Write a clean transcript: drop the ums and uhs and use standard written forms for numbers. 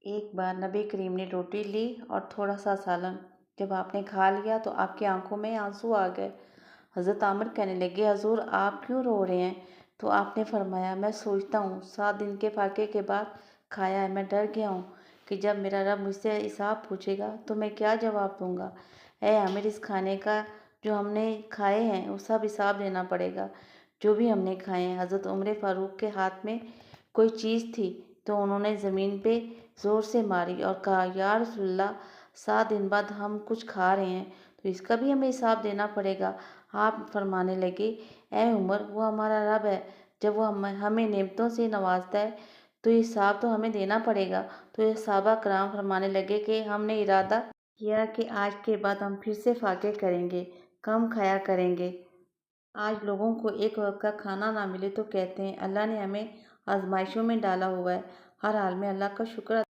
ایک بار نبی کریم نے روٹی لی اور تھوڑا سا سالن، جب آپ نے کھا لیا تو آپ کی آنکھوں میں آنسو آ گئے۔ حضرت عامر کہنے لگے، حضور آپ کیوں رو رہے ہیں؟ تو آپ نے فرمایا، میں سوچتا ہوں 7 دن کے فاقے کے بعد کھایا ہے، میں ڈر گیا ہوں کہ جب میرا رب مجھ سے حساب پوچھے گا تو میں کیا جواب دوں گا۔ اے عامر، اس کھانے کا جو ہم نے کھائے ہیں وہ سب حساب دینا پڑے گا، جو بھی ہم نے کھائے ہیں۔ حضرت عمر فاروق کے ہاتھ میں کوئی چیز تھی تو انہوں نے زمین پہ زور سے ماری اور کہا، یا رسول اللہ، 7 دن بعد ہم کچھ کھا رہے ہیں تو اس کا بھی ہمیں حساب دینا پڑے گا۔ آپ فرمانے لگے، اے عمر، وہ ہمارا رب ہے، جب وہ ہمیں نعمتوں سے نوازتا ہے تو یہ حساب تو ہمیں دینا پڑے گا۔ تو یہ صحابہ کرام فرمانے لگے کہ ہم نے ارادہ کیا کہ آج کے بعد ہم پھر سے فاقے کریں گے، کم کھایا کریں گے۔ آج لوگوں کو ایک وقت کا کھانا نہ ملے تو کہتے ہیں اللہ نے ہمیں آزمائشوں میں ڈالا ہوا ہے۔ ہر حال میں اللہ کا شکر